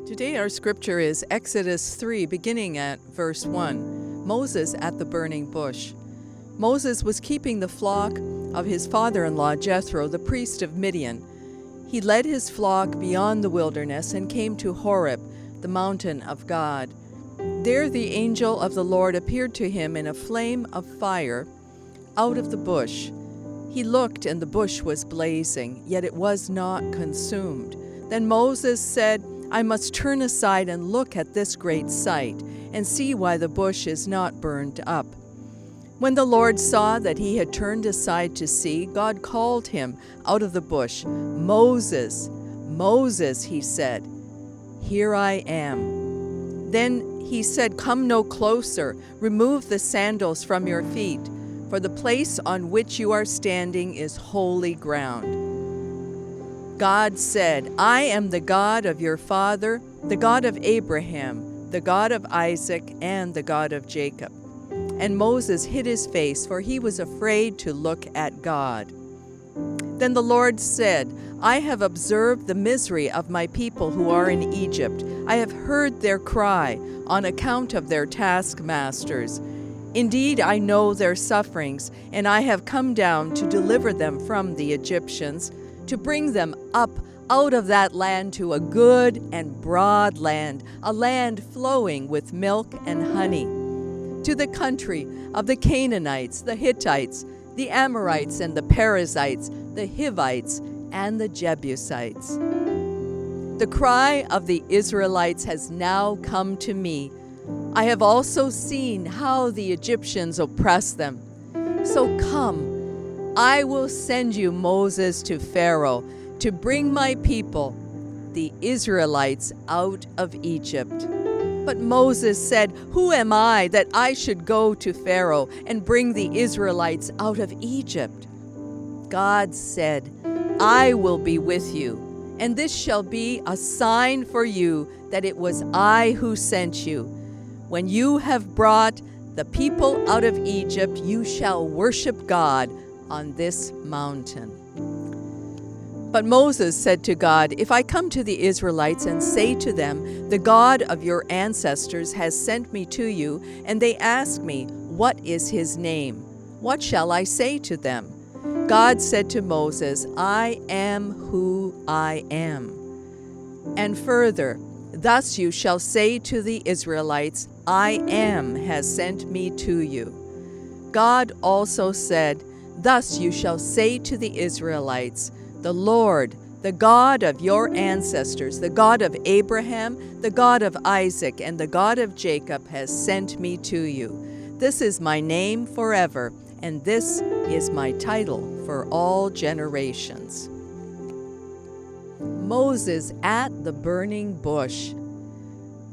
Today our scripture is Exodus 3, beginning at verse 1, Moses at the burning bush. Moses was keeping the flock of his father-in-law Jethro, the priest of Midian. He led his flock beyond the wilderness and came to Horeb, the mountain of God. There the angel of the Lord appeared to him in a flame of fire out of the bush. He looked, and the bush was blazing, yet it was not consumed. Then Moses said, I must turn aside and look at this great sight, and see why the bush is not burned up. When the Lord saw that he had turned aside to see, God called him out of the bush. Moses, Moses, he said. Here I am. Then he said, Come no closer, remove the sandals from your feet, for the place on which you are standing is holy ground. God said, I am the God of your father, the God of Abraham, the God of Isaac, and the God of Jacob. And Moses hid his face, for he was afraid to look at God. Then the Lord said, I have observed the misery of my people who are in Egypt. I have heard their cry on account of their taskmasters. Indeed, I know their sufferings, and I have come down to deliver them from the Egyptians, to bring them up out of that land to a good and broad land, a land flowing with milk and honey, to the country of the Canaanites, the Hittites, the Amorites, and the Perizzites, the Hivites, and the Jebusites. The cry of the Israelites has now come to me. I have also seen how the Egyptians oppress them. So come, I will send you Moses to Pharaoh to bring my people, the Israelites, out of Egypt. But Moses said, Who am I that I should go to Pharaoh and bring the Israelites out of Egypt? God said, I will be with you, and this shall be a sign for you that it was I who sent you. When you have brought the people out of Egypt, you shall worship God on this mountain. But Moses said to God, If I come to the Israelites and say to them, The God of your ancestors has sent me to you, and they ask me, What is his name? What shall I say to them? God said to Moses, I am who I am. And further, thus you shall say to the Israelites, I am has sent me to you. God also said, Thus you shall say to the Israelites, The Lord, the God of your ancestors, the God of Abraham, the God of Isaac, and the God of Jacob has sent me to you. This is my name forever, and this is my title for all generations. Moses at the burning bush.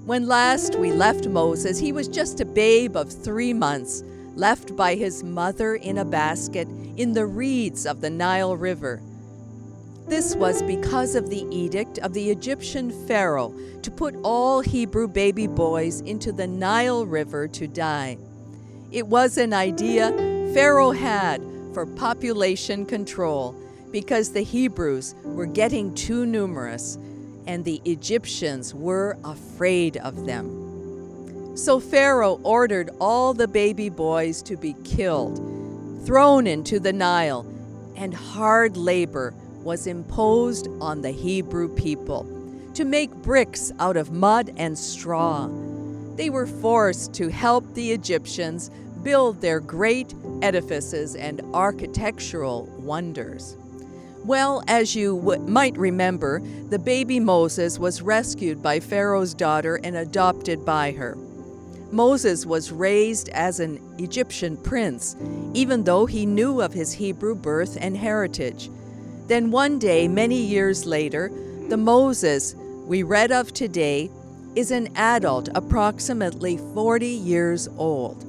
When last we left Moses, he was just a babe of 3 months, left by his mother in a basket in the reeds of the Nile River. This was because of the edict of the Egyptian Pharaoh to put all Hebrew baby boys into the Nile River to die. It was an idea Pharaoh had for population control because the Hebrews were getting too numerous and the Egyptians were afraid of them. So Pharaoh ordered all the baby boys to be killed, thrown into the Nile, and hard labor was imposed on the Hebrew people to make bricks out of mud and straw. They were forced to help the Egyptians build their great edifices and architectural wonders. Well, as you might remember, the baby Moses was rescued by Pharaoh's daughter and adopted by her. Moses was raised as an Egyptian prince, even though he knew of his Hebrew birth and heritage. Then one day, many years later, the Moses we read of today is an adult approximately 40 years old.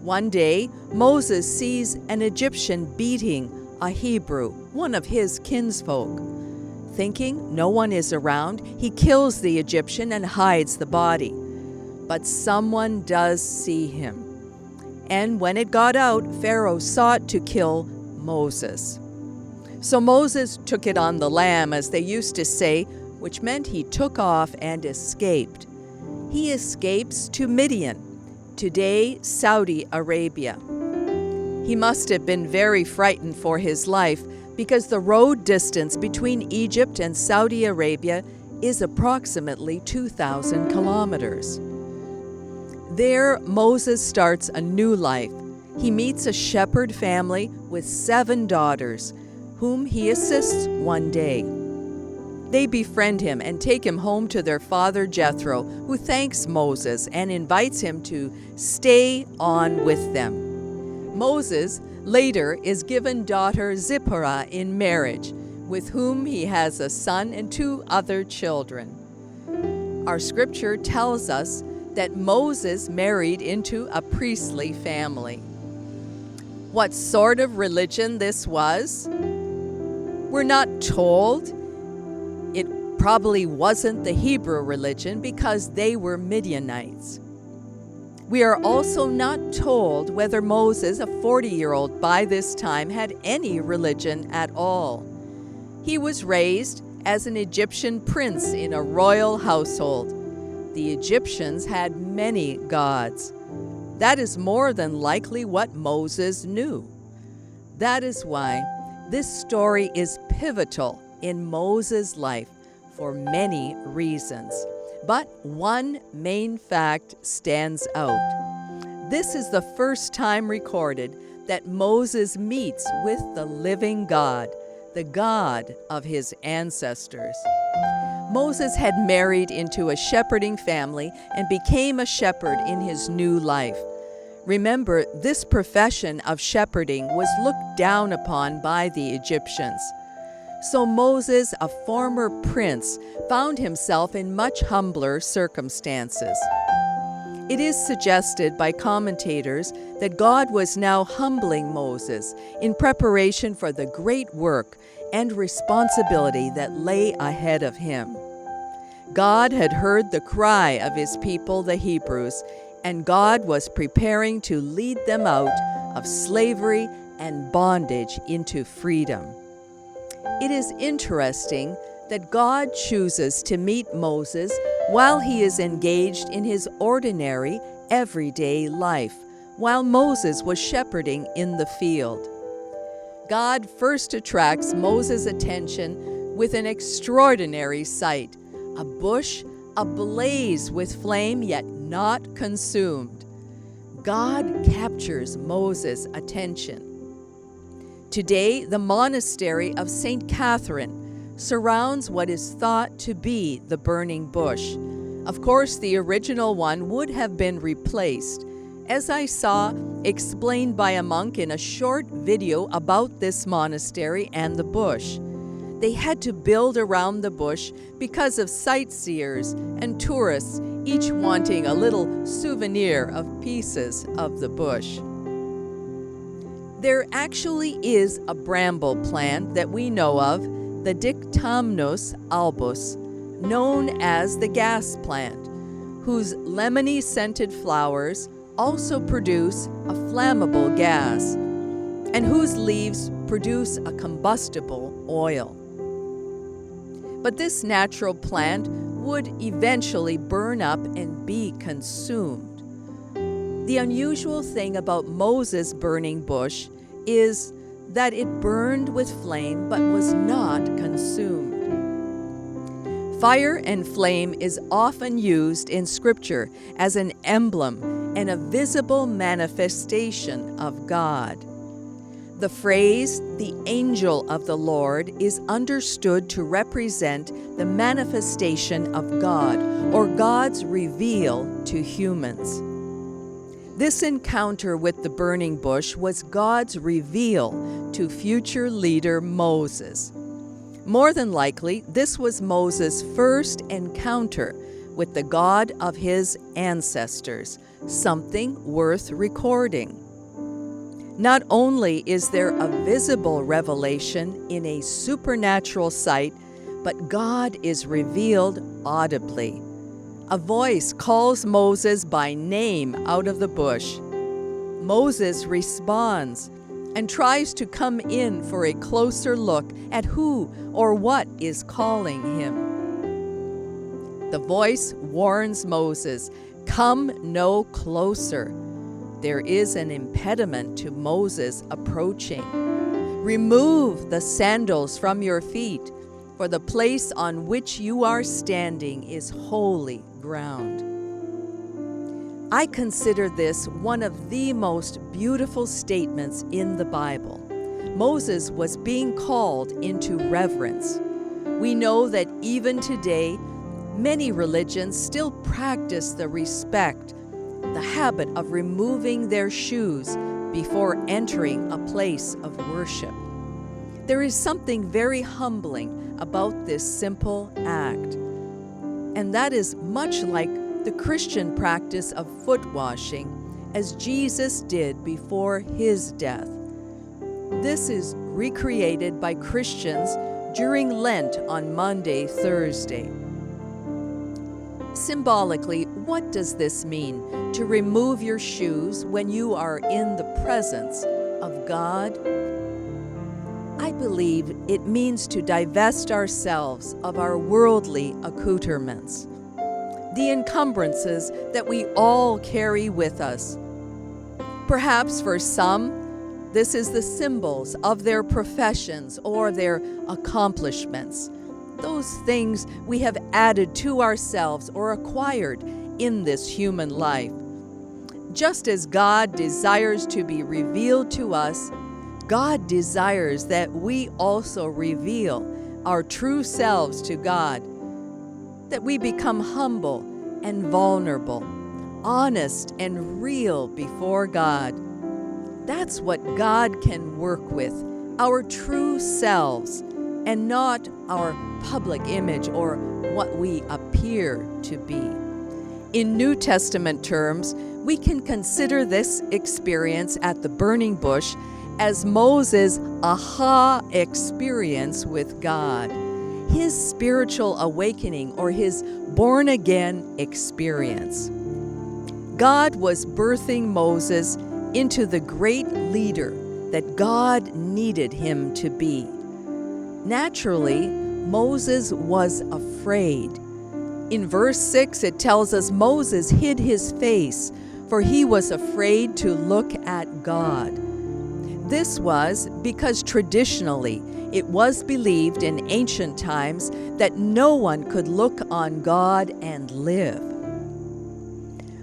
One day, Moses sees an Egyptian beating a Hebrew, one of his kinsfolk. Thinking no one is around, he kills the Egyptian and hides the body. But someone does see him. And when it got out, Pharaoh sought to kill Moses. So Moses took it on the lam, as they used to say, which meant he took off and escaped. He escapes to Midian, today Saudi Arabia. He must have been very frightened for his life because the road distance between Egypt and Saudi Arabia is approximately 2,000 kilometers. There, Moses starts a new life. He meets a shepherd family with 7 daughters, whom he assists one day. They befriend him and take him home to their father Jethro, who thanks Moses and invites him to stay on with them. Moses later is given daughter Zipporah in marriage, with whom he has a son and 2 other children. Our scripture tells us that Moses married into a priestly family. What sort of religion this was? We're not told. It probably wasn't the Hebrew religion because they were Midianites. We are also not told whether Moses, a 40-year-old by this time, had any religion at all. He was raised as an Egyptian prince in a royal household. The Egyptians had many gods. That is more than likely what Moses knew. That is why this story is pivotal in Moses' life for many reasons. But one main fact stands out. This is the first time recorded that Moses meets with the living God, the God of his ancestors. Moses had married into a shepherding family and became a shepherd in his new life. Remember, this profession of shepherding was looked down upon by the Egyptians. So Moses, a former prince, found himself in much humbler circumstances. It is suggested by commentators that God was now humbling Moses in preparation for the great work and responsibility that lay ahead of him. God had heard the cry of his people, the Hebrews, and God was preparing to lead them out of slavery and bondage into freedom. It is interesting that God chooses to meet Moses while he is engaged in his ordinary, everyday life, while Moses was shepherding in the field. God first attracts Moses' attention with an extraordinary sight, a bush ablaze with flame yet not consumed. God captures Moses' attention. Today, the monastery of St. Catherine surrounds what is thought to be the burning bush. Of course, the original one would have been replaced, as I saw explained by a monk in a short video about this monastery and the bush. They had to build around the bush because of sightseers and tourists, each wanting a little souvenir of pieces of the bush. There actually is a bramble plant that we know of, the Dictamnus albus, known as the gas plant, whose lemony-scented flowers also produce a flammable gas, and whose leaves produce a combustible oil. But this natural plant would eventually burn up and be consumed. The unusual thing about Moses' burning bush is that it burned with flame but was not consumed. Fire and flame is often used in Scripture as an emblem and a visible manifestation of God. The phrase, "the angel of the Lord," is understood to represent the manifestation of God, or God's reveal to humans. This encounter with the burning bush was God's reveal to future leader Moses. More than likely, this was Moses' first encounter with the God of his ancestors, something worth recording. Not only is there a visible revelation in a supernatural sight, but God is revealed audibly. A voice calls Moses by name out of the bush. Moses responds and tries to come in for a closer look at who or what is calling him. The voice warns Moses, "Come no closer." There is an impediment to Moses approaching. "Remove the sandals from your feet, for the place on which you are standing is holy ground." I consider this one of the most beautiful statements in the Bible. Moses was being called into reverence. We know that even today, many religions still practice the respect, the habit of removing their shoes before entering a place of worship. There is something very humbling about this simple act, and that is much like the Christian practice of foot washing, as Jesus did before his death. This is recreated by Christians during Lent on Maundy, Thursday. Symbolically, what does this mean, to remove your shoes when you are in the presence of God? I believe it means to divest ourselves of our worldly accoutrements, the encumbrances that we all carry with us. Perhaps for some, this is the symbols of their professions or their accomplishments, those things we have added to ourselves or acquired in this human life. Just as God desires to be revealed to us, God desires that we also reveal our true selves to God, that we become humble and vulnerable, honest and real before God. That's what God can work with, our true selves, and not our public image or what we appear to be. In New Testament terms, we can consider this experience at the burning bush as Moses' aha experience with God, his spiritual awakening or his born-again experience. God was birthing Moses into the great leader that God needed him to be. Naturally, Moses was afraid. In verse 6, it tells us Moses hid his face, for he was afraid to look at God. This was because traditionally it was believed in ancient times that no one could look on God and live.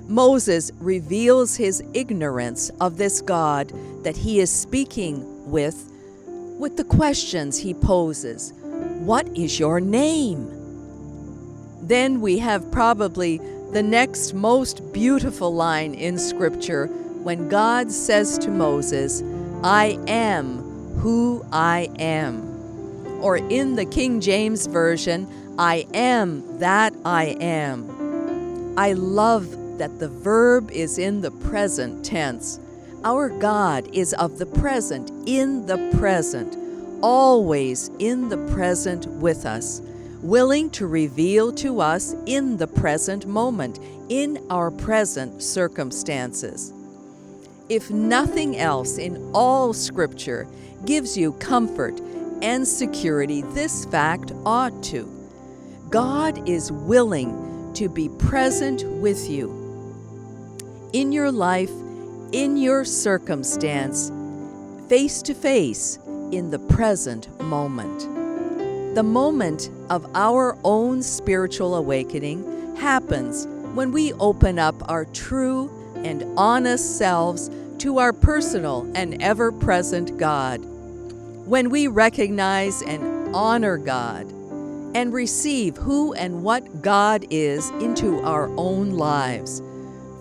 Moses reveals his ignorance of this God that he is speaking with the questions he poses. What is your name? Then we have probably the next most beautiful line in Scripture when God says to Moses, "I am who I am." Or in the King James Version, "I am that I am." I love that the verb is in the present tense. Our God is of the present, in the present, always in the present with us, willing to reveal to us in the present moment, in our present circumstances. If nothing else in all Scripture gives you comfort and security, this fact ought to. God is willing to be present with you in your life, in your circumstance, face to face, in the present moment. The moment of our own spiritual awakening happens when we open up our true and honest selves to our personal and ever-present God, when we recognize and honor God and receive who and what God is into our own lives.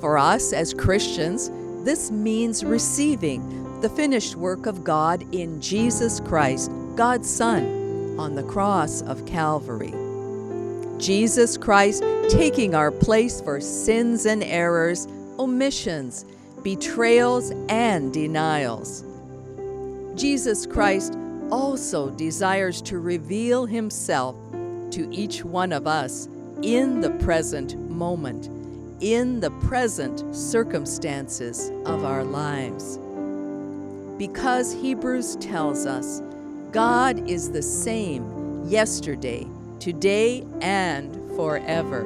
For us as Christians, this means receiving the finished work of God in Jesus Christ, God's Son, on the cross of Calvary. Jesus Christ taking our place for sins and errors, omissions, betrayals, and denials. Jesus Christ also desires to reveal himself to each one of us in the present moment, in the present circumstances of our lives. Because Hebrews tells us God is the same yesterday, today, and forever.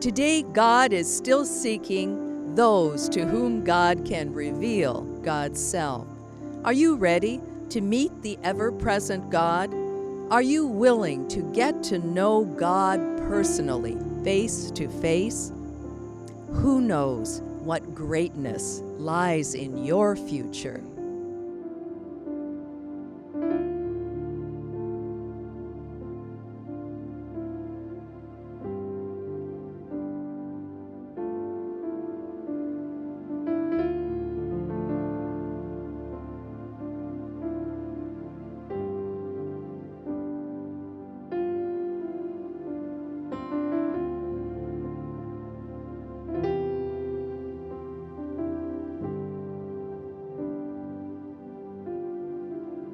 Today, God is still seeking those to whom God can reveal God's self. Are you ready to meet the ever-present God? Are you willing to get to know God personally, face to face? Who knows what greatness lies in your future?